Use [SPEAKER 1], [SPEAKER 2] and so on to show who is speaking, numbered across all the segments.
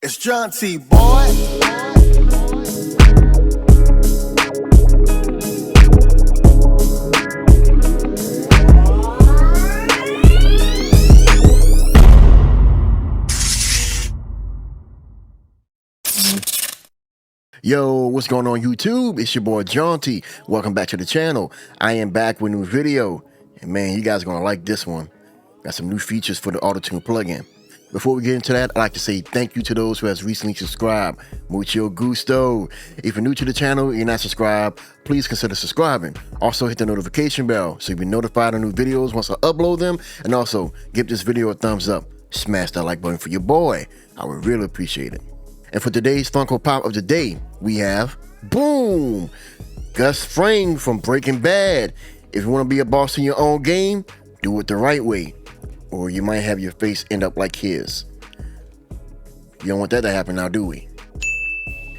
[SPEAKER 1] It's Jaunti, boy.
[SPEAKER 2] Yo, what's going on YouTube? It's your boy Jaunti. Welcome back to the channel. I am back with a new video. And man, you guys are gonna like this one. Got some new features for the Auto-Tune plugin. Before we get into that, I'd like to say thank you to those who has recently subscribed. Mucho gusto. If you're new to the channel and you're not subscribed, please consider subscribing. Also hit the notification bell so you'll be notified of new videos once I upload them. And also give this video a thumbs up. Smash that like button for your boy. I would really appreciate it. And for today's Funko Pop of the day, we have, boom, Gus Fring from Breaking Bad. If you want to be a boss in your own game, do it the right way, or you might have your face end up like his. You don't want that to happen now, do we?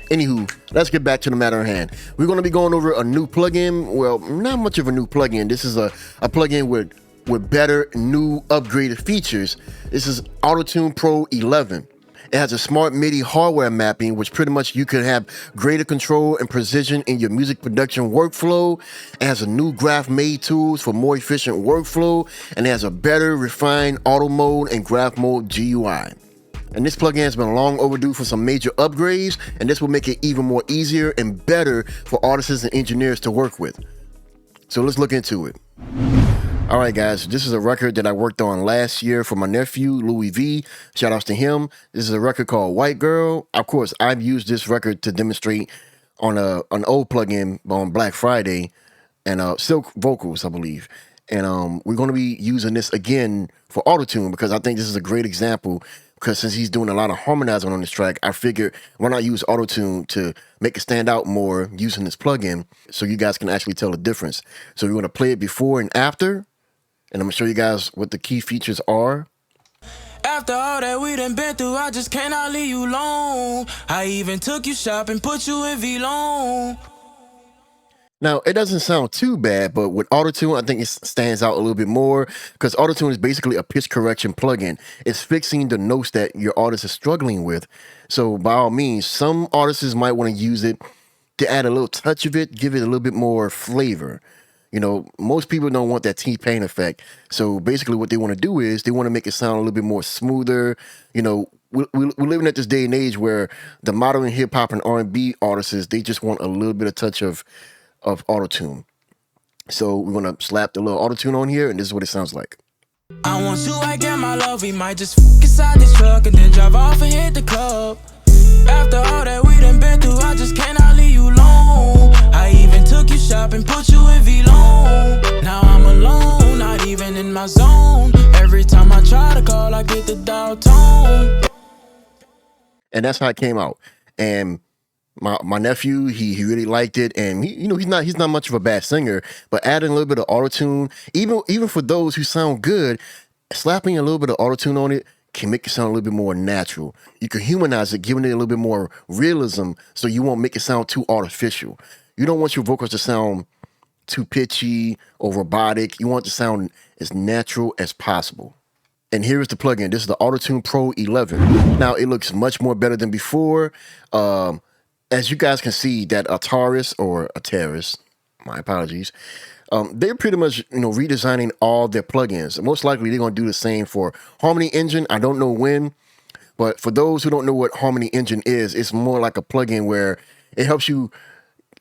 [SPEAKER 2] Anywho, let's get back to the matter at hand. We're going to be going over a new plugin. Well, not much of a new plugin. This is a plugin with better, new, upgraded features. This is Auto-Tuno Pro 11. It has a smart MIDI hardware mapping, which pretty much you can have greater control and precision in your music production workflow. It has a new graph made tools for more efficient workflow, and it has a better refined auto mode and graph mode GUI. And this plugin has been long overdue for some major upgrades, and this will make it even more easier and better for artists and engineers to work with. So let's look into it. All right, guys, this is a record that I worked on last year for my nephew, Louis V. Shout outs to him. This is a record called White Girl. Of course, I've used this record to demonstrate on an old plugin on Black Friday and Silk Vocals, I believe. And we're going to be using this again for Auto-Tune because I think this is a great example. Because since he's doing a lot of harmonizing on this track, I figured why not use Auto-Tune to make it stand out more using this plugin so you guys can actually tell the difference. So we're going to play it before and after. And I'm gonna show you guys what the key features are.
[SPEAKER 3] After all that we done been through, I just cannot leave you alone. I even took you shopping, put you in V-Long.
[SPEAKER 2] Now, it doesn't sound too bad, but with Auto-Tune, I think it stands out a little bit more because Auto-Tune is basically a pitch correction plugin. It's fixing the notes that your artist is struggling with. So by all means, some artists might want to use it to add a little touch of it, give it a little bit more flavor. You know, most people don't want that T-Pain effect. So basically what they want to do is they want to make it sound a little bit more smoother. You know, we're living at this day and age where the modern hip-hop and R&B artists, they just want a little bit of touch of Auto-Tune. So we're going to slap the little Auto-Tune on here, and this is what it sounds like.
[SPEAKER 3] I want you, I get my love. We might just fuck inside this truck and then drive off and hit the club. After all that we done been through, I just cannot leave you alone. I even took you shopping, put you in V-Long. Now I'm alone, not even in my zone. Every time I try to call, I get the dial tone.
[SPEAKER 2] And that's how it came out. And my nephew, he really liked it, and he's not much of a bad singer, but adding a little bit of Auto-Tune, even for those who sound good, slapping a little bit of Auto-Tune on it can make it sound a little bit more natural. You can humanize it, giving it a little bit more realism so you won't make it sound too artificial. You don't want your vocals to sound too pitchy or robotic. You want it to sound as natural as possible. And here is the plugin. This is the Auto-Tune Pro 11. Now, it looks much more better than before. As you guys can see, that Ataris, my apologies, they're pretty much, redesigning all their plugins. Most likely, they're going to do the same for Harmony Engine. I don't know when, but for those who don't know what Harmony Engine is, it's more like a plugin where it helps you.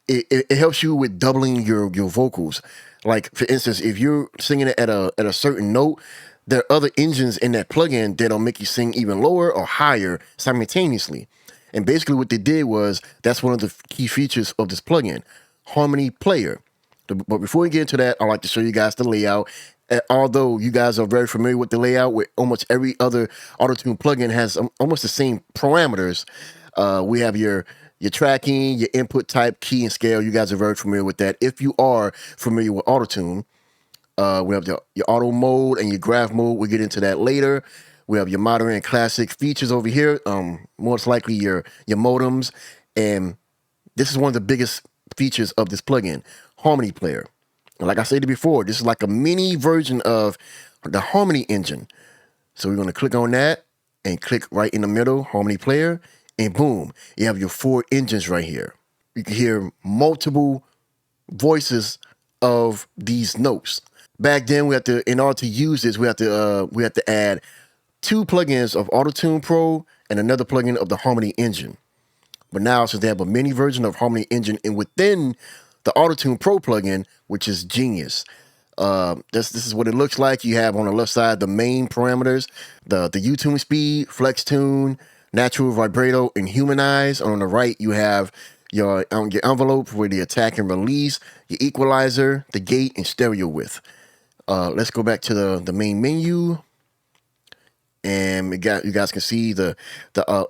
[SPEAKER 2] It helps you with doubling your vocals. Like for instance, if you're singing it at a certain note, there are other engines in that plugin that'll make you sing even lower or higher simultaneously. And basically, what they did was that's one of the key features of this plugin, Harmony Player. But before we get into that, I'd like to show you guys the layout. Although you guys are very familiar with the layout, with almost every other Auto-Tune plugin has almost the same parameters. We have your tracking, your input type, key, and scale. You guys are very familiar with that. If you are familiar with Auto-Tune, we have your auto mode and your graph mode. We'll get into that later. We have your modern and classic features over here. Most likely your modems. And this is one of the biggest features of this plugin, Harmony Player. And like I said before, this is like a mini version of the Harmony engine. So we're going to click on that. and click right in the middle, harmony player, and boom, you have your 4 engines right here. You can hear multiple voices of these notes. Back then, we had to, in order to use this, we had to add 2 plugins of Auto-Tuno Pro and another plugin of the Harmony Engine. But now, since they have a mini version of Harmony Engine and within the Auto-Tuno Pro plugin, which is genius. This is what it looks like. You have on the left side the main parameters, the U-tune speed, flex tune, natural vibrato, and humanize. On the right, you have your envelope for the attack and release, your equalizer, the gate, and stereo width. Let's go back to the main menu, and you guys can see the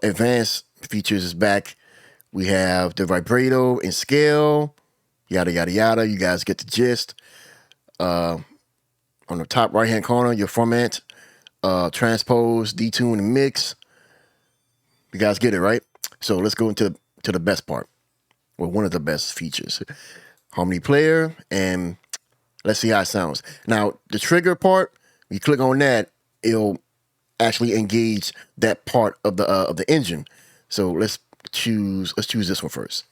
[SPEAKER 2] advanced features is back. We have the vibrato and scale, yada yada yada. You guys get the gist. On the top right hand corner, your format, transpose, detune, and mix. You guys get it, right? So let's go into the best part. Well, one of the best features, harmony player, and let's see how it sounds. Now, the trigger part, you click on that, it'll actually engage that part of the engine. So let's choose this one first.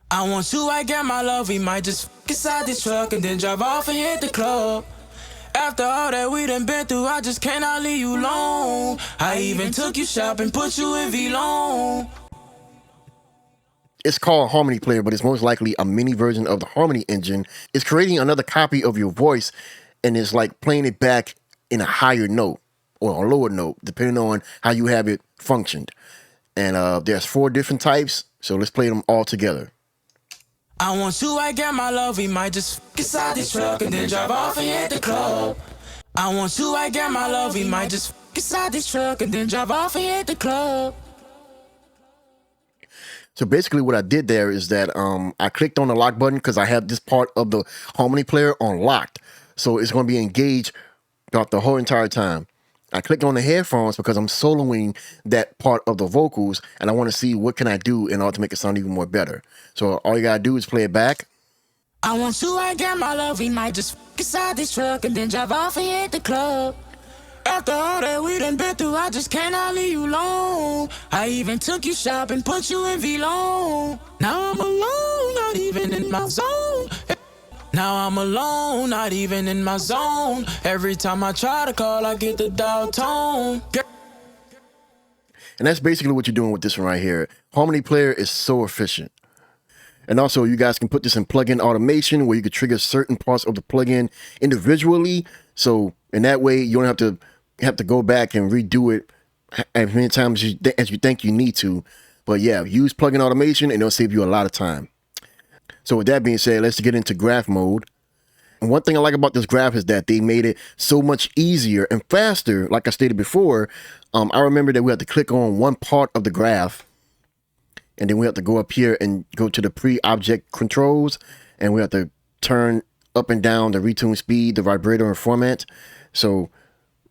[SPEAKER 3] I want you, I get my love, we might just inside this truck and then drive off and hit the club. After all that we done been through, I just cannot leave you alone. I even took you shopping, put you in V-Long.
[SPEAKER 2] It's called Harmony Player, but it's most likely a mini version of the Harmony Engine. It's creating another copy of your voice, and it's like playing it back in a higher note or a lower note, depending on how you have it functioned. And there's 4 different types, so let's play them all together.
[SPEAKER 3] I want you, I get my love, we might just inside this truck and then drive off and hit the club. I want you, I get my love, we might just inside this truck and then drive off and hit the club.
[SPEAKER 2] So basically what I did there is that I clicked on the lock button because I have this part of the harmony player on locked. So it's going to be engaged throughout the whole entire time. I clicked on the headphones because I'm soloing that part of the vocals and I want to see what can I do in order to make it sound even more better. So all you got to do is play it back.
[SPEAKER 3] I want you, I get my love, we might just inside this truck and then drive off and hit the club. After all that we done been through, I just cannot leave you alone. I even took you shopping, put you in V-Long. Now I'm alone, not even in my zone. Now I'm alone, not even in my zone. Every time I try to call, I get the dial tone.
[SPEAKER 2] And that's basically what you're doing with this one right here. Harmony Player is so efficient. And also, you guys can put this in plugin automation where you can trigger certain parts of the plugin individually. So in that way, you don't have to go back and redo it as many times as you think you need to. But yeah, use plugin automation and it'll save you a lot of time. So with that being said, let's get into graph mode. And one thing I like about this graph is that they made it so much easier and faster. Like I stated before, I remember that we had to click on one part of the graph and then we have to go up here and go to the pre-object controls and we have to turn up and down the retune speed, the vibrator, and format. So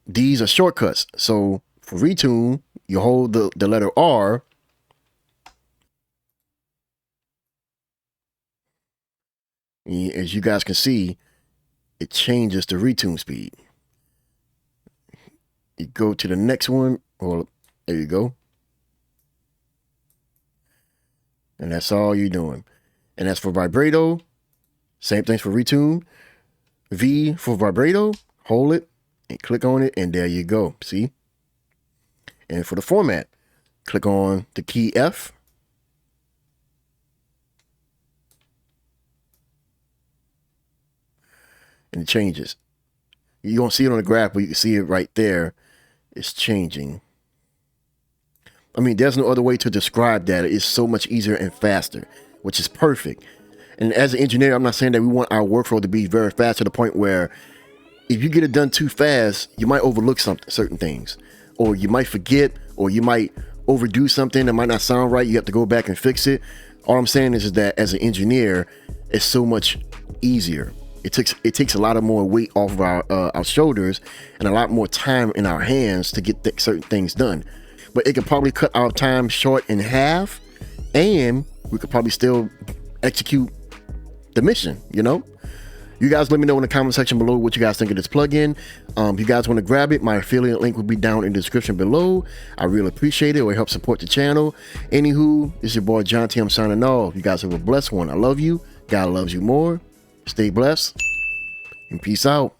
[SPEAKER 2] these are shortcuts. So for retune, you hold the letter R. As you guys can see, it changes the retune speed. You go to the next one, or there you go. And that's all you're doing. And that's for vibrato. Same thing for retune. V for vibrato, hold it and click on it, and there you go. See? And for the format, click on the key F. And it changes. You don't see it on the graph, but you can see it right there. It's changing. I mean, there's no other way to describe that. It's so much easier and faster, which is perfect. And as an engineer, I'm not saying that we want our workflow to be very fast to the point where if you get it done too fast, you might overlook certain things, or you might forget, or you might overdo something that might not sound right. You have to go back and fix it. All I'm saying is that as an engineer, it's so much easier. It takes a lot of more weight off of our shoulders and a lot more time in our hands to get certain things done. But it could probably cut our time short in half, and we could probably still execute the mission, you know? You guys let me know in the comment section below what you guys think of this plugin. If you guys want to grab it, my affiliate link will be down in the description below. I really appreciate it. It will help support the channel. Anywho, it's your boy Jaunti. I'm signing off. You guys have a blessed one. I love you. God loves you more. Stay blessed and peace out.